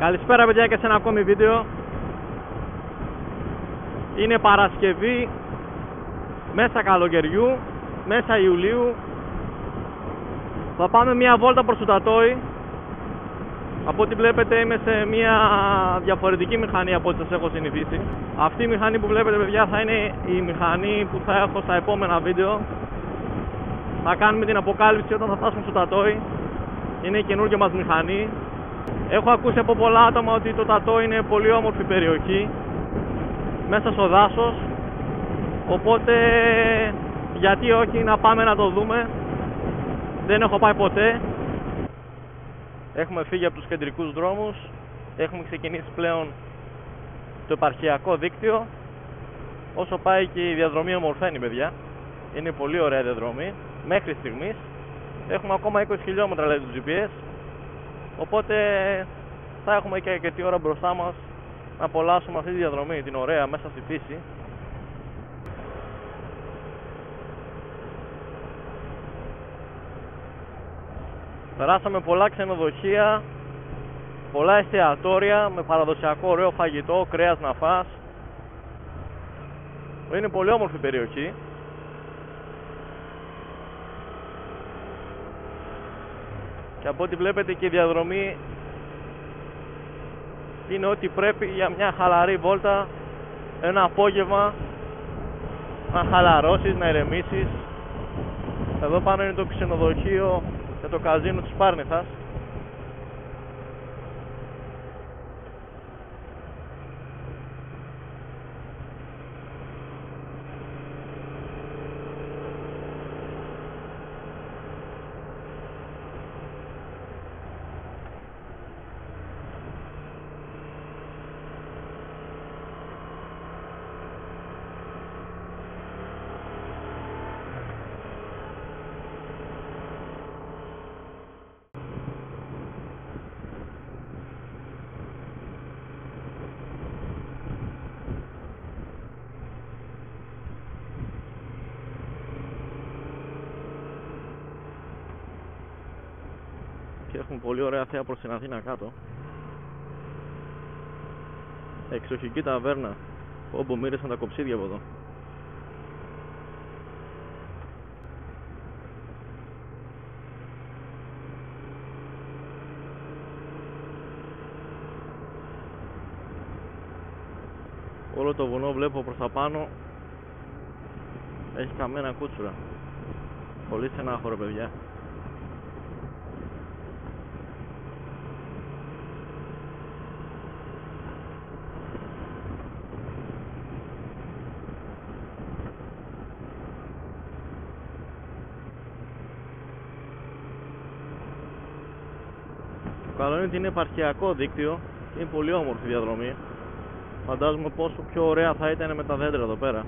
Καλησπέρα παιδιά και σε ένα ακόμη βίντεο. Είναι Παρασκευή, μέσα καλοκαιριού, μέσα Ιουλίου. Θα πάμε μια βόλτα προς το Τατόι. Από ό,τι βλέπετε είμαι σε μια διαφορετική μηχανή από ό,τι σας έχω συνηθίσει. Αυτή η μηχανή που βλέπετε παιδιά θα είναι η μηχανή που θα έχω στα επόμενα βίντεο. Θα κάνουμε την αποκάλυψη όταν θα φτάσουμε στο Τατόι. Είναι η καινούργια μας μηχανή. Έχω ακούσει από πολλά άτομα ότι το Τατόι είναι πολύ όμορφη περιοχή μέσα στο δάσος, οπότε γιατί όχι να πάμε να το δούμε. Δεν έχω πάει ποτέ. Έχουμε φύγει από τους κεντρικούς δρόμους. Έχουμε ξεκινήσει πλέον το επαρχιακό δίκτυο. Όσο πάει και η διαδρομή ομορφαίνει παιδιά. Είναι πολύ ωραία διαδρομή μέχρι στιγμής. Έχουμε ακόμα 20 χιλιόμετρα λέει το GPS. Οπότε θα έχουμε και αρκετή ώρα μπροστά μας να απολαύσουμε αυτή τη διαδρομή, την ωραία μέσα στη φύση. Περάσαμε πολλά ξενοδοχεία, πολλά εστιατόρια με παραδοσιακό ωραίο φαγητό, κρέας να φας. Είναι πολύ όμορφη περιοχή. Και από ό,τι βλέπετε και η διαδρομή είναι ό,τι πρέπει για μια χαλαρή βόλτα, ένα απόγευμα να χαλαρώσεις, να ηρεμήσεις. Εδώ πάνω είναι το ξενοδοχείο και το καζίνο της Πάρνηθας. Και έχουμε πολύ ωραία θέα προς την Αθήνα κάτω. Εξοχική ταβέρνα. Όπου μύρισαν τα κοψίδια από εδώ. Όλο το βουνό βλέπω προς τα πάνω. Έχει καμένα κούτσουρα. Πολύ στενάχωρο παιδιά. Το καλό είναι ότι είναι επαρχιακό δίκτυο και είναι πολύ όμορφη διαδρομή. Φαντάζομαι πόσο πιο ωραία θα ήταν με τα δέντρα εδώ πέρα.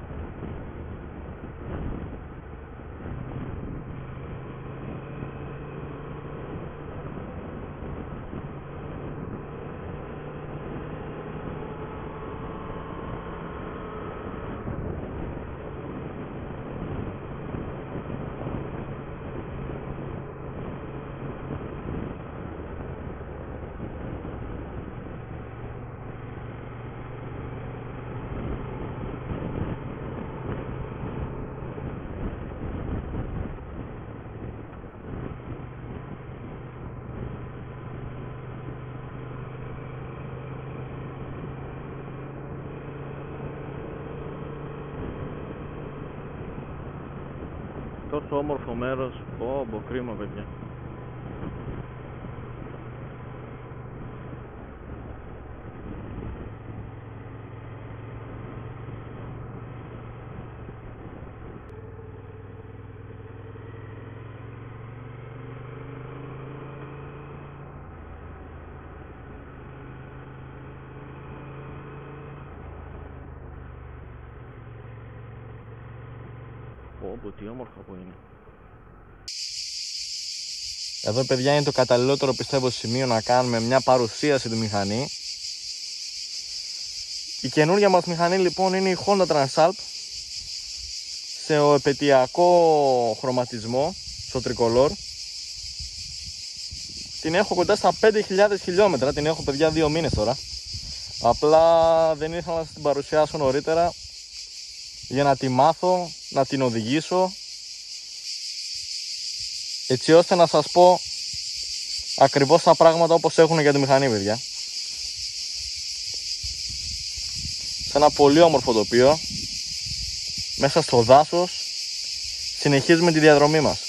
Τόσο όμορφο μέρος, κρίμα παιδιά. Τι όμορφο που είναι. Εδώ παιδιά είναι το καταλληλότερο πιστεύω σημείο να κάνουμε μια παρουσίαση του μηχανή. Η καινούργια μας μηχανή λοιπόν είναι η Honda Transalp σε επαιτειακό χρωματισμό στο τρικολόρ. την έχω κοντά στα 5.000 χιλιόμετρα. Την έχω, παιδιά, 2 μήνες τώρα. Απλά δεν ήθελα να σας την παρουσιάσω νωρίτερα για να τη μάθω, να την οδηγήσω, έτσι ώστε να σας πω ακριβώς τα πράγματα όπως έχουν για τη μηχανή, παιδιά. Σε ένα πολύ όμορφο τοπίο, μέσα στο δάσος, συνεχίζουμε τη διαδρομή μας.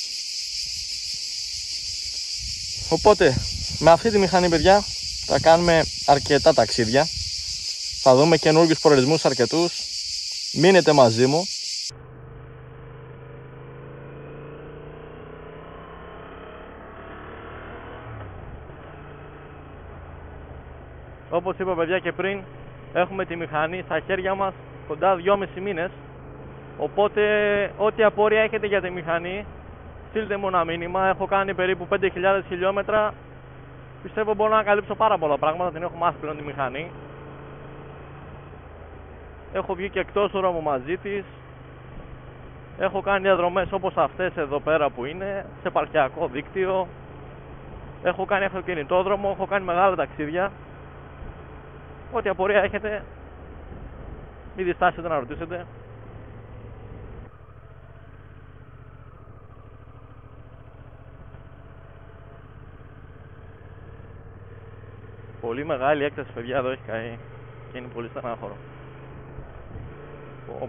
Οπότε, με αυτή τη μηχανή, παιδιά, θα κάνουμε αρκετά ταξίδια. Θα δούμε καινούργιους προορισμούς αρκετούς. Μείνετε μαζί μου. Όπως είπα, παιδιά, και πριν, έχουμε τη μηχανή στα χέρια μας κοντά 2,5 μήνες. Οπότε, ό,τι απορία έχετε για τη μηχανή, στείλτε μου ένα μήνυμα. Έχω κάνει περίπου 5.000 χιλιόμετρα. Πιστεύω μπορώ να καλύψω πάρα πολλά πράγματα. Την έχω μάθει πλέον τη μηχανή. Έχω βγει και εκτός δρόμου μαζί της. Έχω κάνει διαδρομές όπως αυτές εδώ πέρα που είναι, σε επαρχιακό δίκτυο. Έχω κάνει αυτοκινητόδρομο, έχω κάνει μεγάλα ταξίδια. Ό,τι απορία έχετε, μην διστάσετε να ρωτήσετε. Πολύ μεγάλη έκταση, παιδιά, εδώ έχει καεί και είναι πολύ στενάχωρο.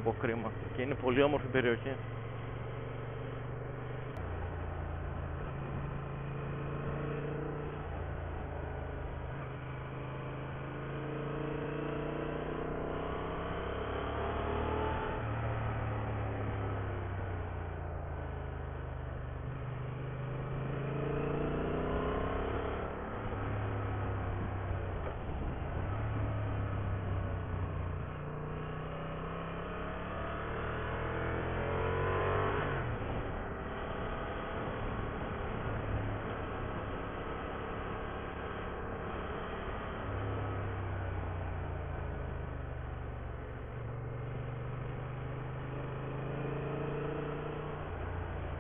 Πω, κρίμα. Και είναι πολύ όμορφη περιοχή.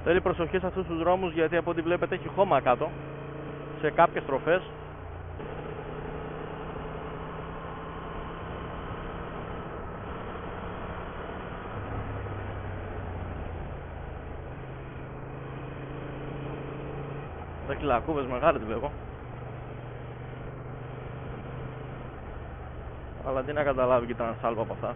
Θέλει προσοχή σε αυτούς τους δρόμους, γιατί από ό,τι βλέπετε έχει χώμα κάτω σε κάποιες στροφές. Τα κυλακούβες μεγάλες βλέπω. Αλλά τι να καταλάβει και ήταν σάλβα από αυτά.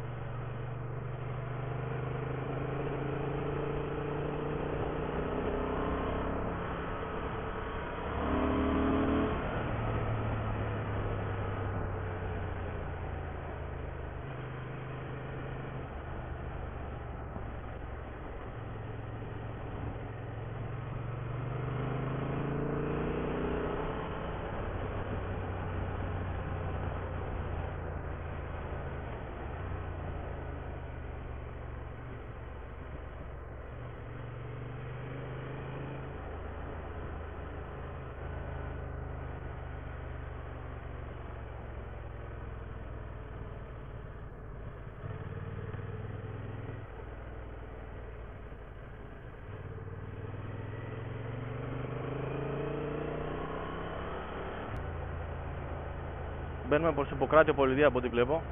Μπαίνουμε προς Ιπποκράτιο Πολυδία από ό,τι βλέπω.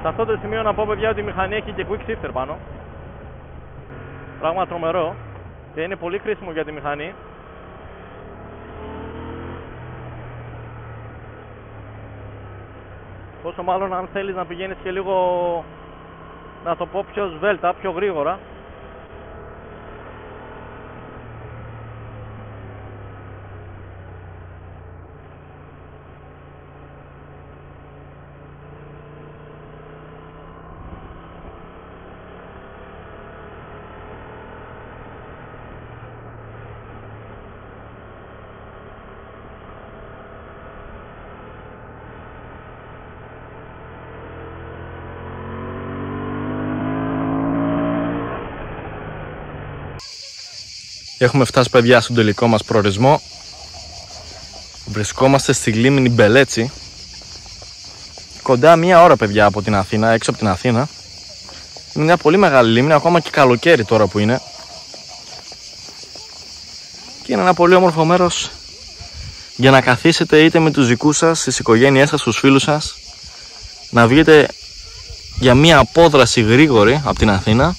Σε αυτό το σημείο να πω, παιδιά, ότι η μηχανή έχει και quick shifter πάνω. Πράγμα τρομερό και είναι πολύ χρήσιμο για τη μηχανή. Πόσο μάλλον αν θέλεις να πηγαίνεις και λίγο, να το πω, πιο σβέλτα, πιο γρήγορα. Έχουμε φτάσει, παιδιά, στον τελικό μας προορισμό. Βρισκόμαστε στη λίμνη Μπελέτσι. Κοντά 1 ώρα, παιδιά, από την Αθήνα, έξω από την Αθήνα. Είναι μια πολύ μεγάλη λίμνη, ακόμα και καλοκαίρι τώρα που είναι. Και είναι ένα πολύ όμορφο μέρος για να καθίσετε είτε με τους δικούς σας, τις οικογένειές σας, τους φίλους σας, να βγείτε για μια απόδραση γρήγορη από την Αθήνα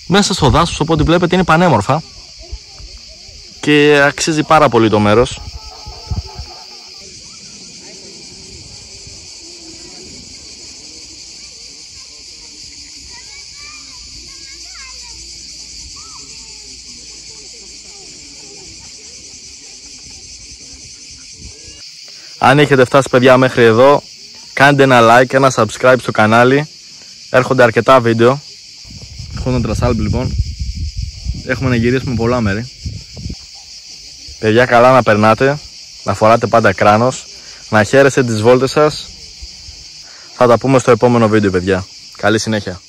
μέσα στο δάσος, οπότε βλέπετε είναι πανέμορφα και αξίζει πάρα πολύ το μέρος. Αν έχετε φτάσει, παιδιά, μέχρι εδώ, κάντε ένα like, ένα subscribe στο κανάλι. Έρχονται αρκετά βίντεο. Έχουμε τον Τρασάλπ, λοιπόν. Έχουμε να γυρίσουμε πολλά μέρη. Παιδιά, καλά να περνάτε, να φοράτε πάντα κράνος, να χαίρεστε τις βόλτες σας. Θα τα πούμε στο επόμενο βίντεο, παιδιά. Καλή συνέχεια.